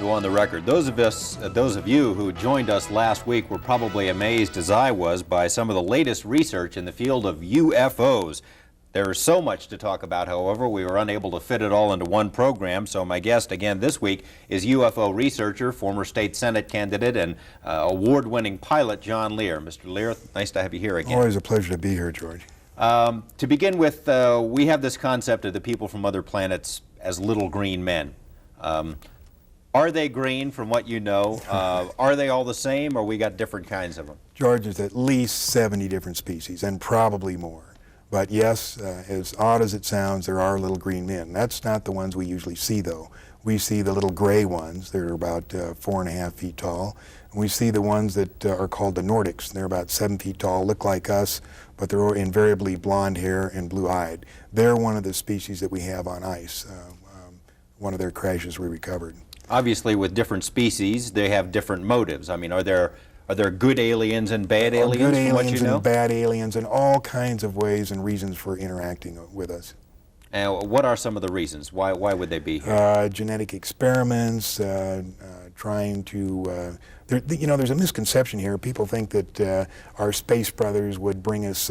go on the record. Those of you who joined us last week were probably amazed, as I was, by some of the latest research in the field of UFOs. There is so much to talk about, however, we were unable to fit it all into one program, so my guest again this week is UFO researcher, former state Senate candidate, and award-winning pilot John Lear. Mr. Lear, nice to have you here again. Always a pleasure to be here, George. To begin with, we have this concept of the people from other planets as little green men. Are they green from what you know? Are they all the same, or we got different kinds of them? George, there's at least 70 different species, and probably more. But yes, as odd as it sounds, there are little green men. That's not the ones we usually see, though. We see the little gray ones. They're about 4.5 feet tall. And we see the ones that are called the Nordics. They're about 7 feet tall, look like us, but they're invariably blonde hair and blue-eyed. They're one of the species that we have on ice. One of their crashes we recovered. Obviously, with different species, they have different motives. I mean, are there good aliens and bad aliens? Good from what aliens you know? and bad aliens, and all kinds of ways and reasons for interacting with us. And what are some of the reasons? Why would they be here? Genetic experiments, trying to. There's a misconception here. People think that our space brothers would bring us,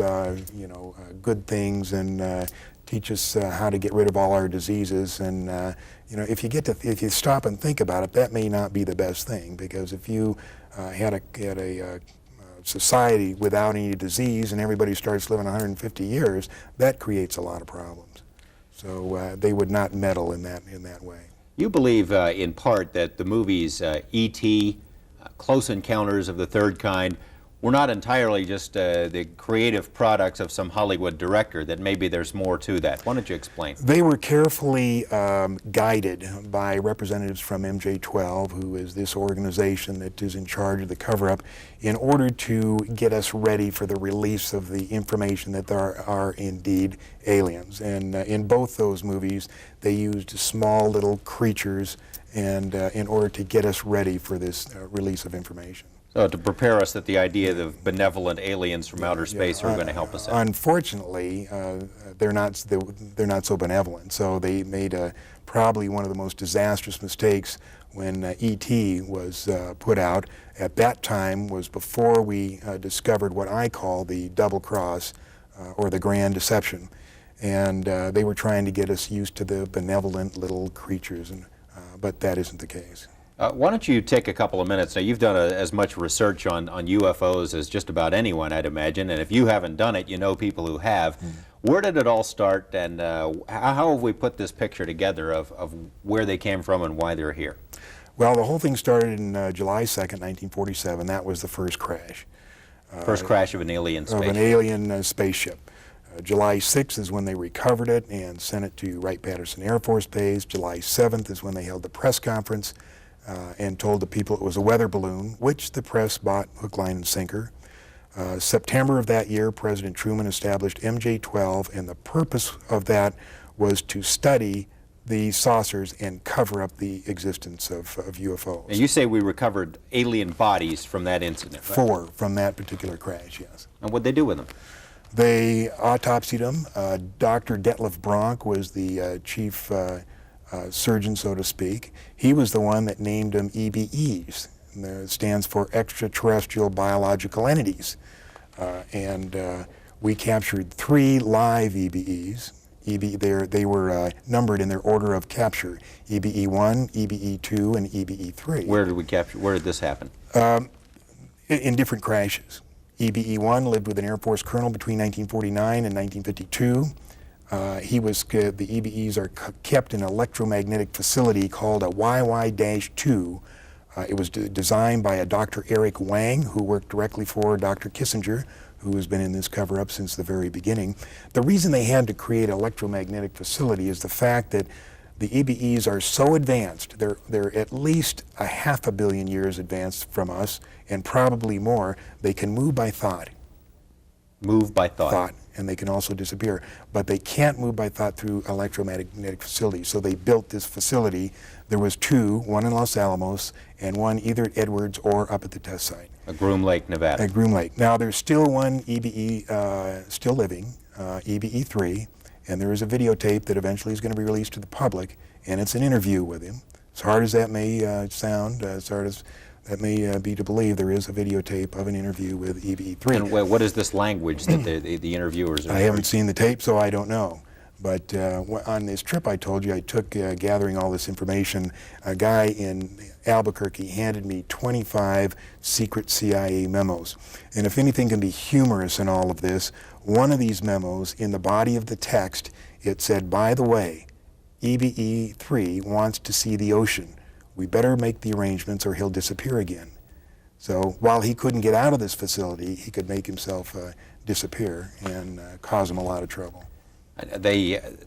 good things and teach us how to get rid of all our diseases. And if you stop and think about it, that may not be the best thing, because if you had a society without any disease and everybody starts living 150 years, that creates a lot of problems. So they would not meddle in that way. You believe, in part, that the movies E.T., Close Encounters of the Third Kind, were not entirely just the creative products of some Hollywood director, that maybe there's more to that. Why don't you explain? They were carefully guided by representatives from MJ-12, who is this organization that is in charge of the cover-up, in order to get us ready for the release of the information that there are indeed aliens. And in both those movies, they used small little creatures and in order to get us ready for this release of information. So to prepare us that the idea of benevolent aliens from outer space are going to help us out. Unfortunately, they're not so benevolent. So they made probably one of the most disastrous mistakes when E.T. was put out. At that time was before we discovered what I call the double cross or the grand deception. And they were trying to get us used to the benevolent little creatures, but that isn't the case. Why don't you take a couple of minutes? Now, you've done as much research on UFOs as just about anyone, I'd imagine, and if you haven't done it, you know people who have. Where did it all start, and how have we put this picture together of where they came from and why they're here? Well, the whole thing started in July 2nd, 1947. That was the first crash. First crash of an alien spaceship. Of an alien spaceship. July 6th is when they recovered it and sent it to Wright-Patterson Air Force Base. July 7th is when they held the press conference and told the people it was a weather balloon, which the press bought hook, line, and sinker. September of that year, President Truman established MJ-12, and the purpose of that was to study the saucers and cover up the existence of UFOs. And you say we recovered alien bodies from that incident, right? 4 from that particular crash, yes. And what'd they do with them? They autopsied them. Dr. Detlef Bronk was the chief surgeon, so to speak. He was the one that named them EBEs. It stands for extraterrestrial biological entities. We captured 3 live EBEs. They were numbered in their order of capture: EBE-1, EBE-2, and EBE-3. Where did we capture? Where did this happen? In different crashes. EBE-1 lived with an Air Force colonel between 1949 and 1952. The EBEs are kept in an electromagnetic facility called a YY-2. It was designed by a Dr. Eric Wang, who worked directly for Dr. Kissinger, who has been in this cover-up since the very beginning. The reason they had to create an electromagnetic facility is the fact that the EBEs are so advanced, they're at least 500 million years advanced from us, and probably more. They can move by thought. Move by thought. And they can also disappear. But they can't move by thought through electromagnetic facilities. So they built this facility. There was 2, one in Los Alamos and one either at Edwards or up at the test site. At Groom Lake, Nevada. At Groom Lake. Now there's still one EBE still living, EBE-3, and there is a videotape that eventually is going to be released to the public, and it's an interview with him. As hard as that may sound, as hard as that may be to believe, there is a videotape of an interview with EBE-3. And what is this language that the interviewers are? I haven't seen the tape, so I don't know. But on this trip I told you I took gathering all this information, a guy in Albuquerque handed me 25 secret CIA memos. And if anything can be humorous in all of this, one of these memos, in the body of the text, it said, by the way, EBE-3 wants to see the ocean. We better make the arrangements or he'll disappear again. So while he couldn't get out of this facility, he could make himself disappear and cause him a lot of trouble.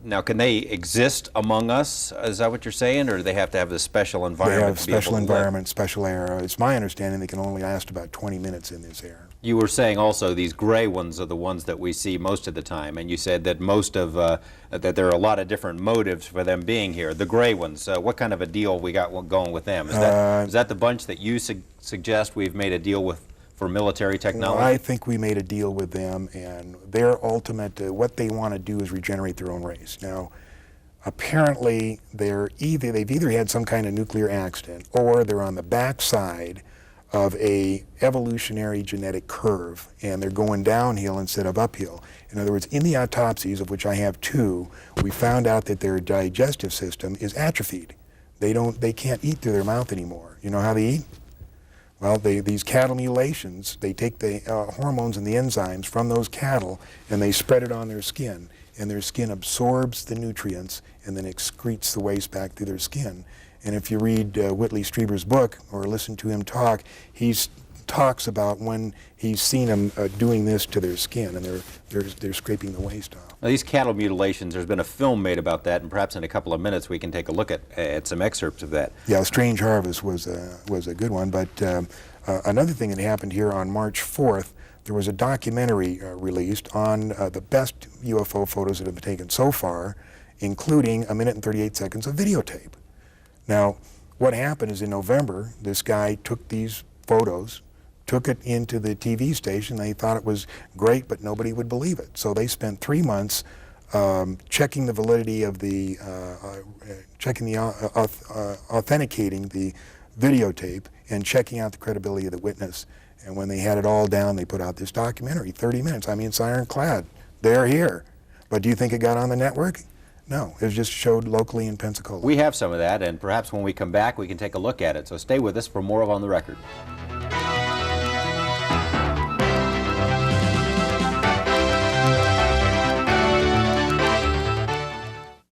Now, can they exist among us? Is that what you're saying, or do they have to have this special environment? They have to be able special to live? environment, special air. It's my understanding they can only last about 20 minutes in this air. You were saying also these gray ones are the ones that we see most of the time, and you said that most of that there are a lot of different motives for them being here. The gray ones, what kind of a deal we got going with them? Is that the bunch that you suggest we've made a deal with for military technology? Well, I think we made a deal with them, and their ultimate, what they want to do is regenerate their own race. Now, apparently they've either had some kind of nuclear accident, or they're on the backside of a evolutionary genetic curve, and they're going downhill instead of uphill. In other words, in the autopsies, of which I have 2, we found out that their digestive system is atrophied. They can't eat through their mouth anymore. You know how they eat? Well, these cattle mutilations, they take the hormones and the enzymes from those cattle and they spread it on their skin, and their skin absorbs the nutrients and then excretes the waste back through their skin. And if you read Whitley Strieber's book or listen to him talk, he talks about when he's seen them doing this to their skin, and they're scraping the waste off. Now, these cattle mutilations, there's been a film made about that, and perhaps in a couple of minutes we can take a look at some excerpts of that. Yeah, Strange Harvest was a good one, but another thing that happened here on March 4th, there was a documentary released on the best UFO photos that have been taken so far, including 1 minute and 38 seconds of videotape. Now, what happened is in November, this guy took these photos, took it into the TV station. They thought it was great, but nobody would believe it. So they spent 3 months checking the validity of the, authenticating the videotape and checking out the credibility of the witness. And when they had it all down, they put out this documentary, 30 minutes. I mean, it's ironclad. They're here. But do you think it got on the network? No, it was just showed locally in Pensacola. We have some of that, and perhaps when we come back we can take a look at it. So stay with us for more of On the Record.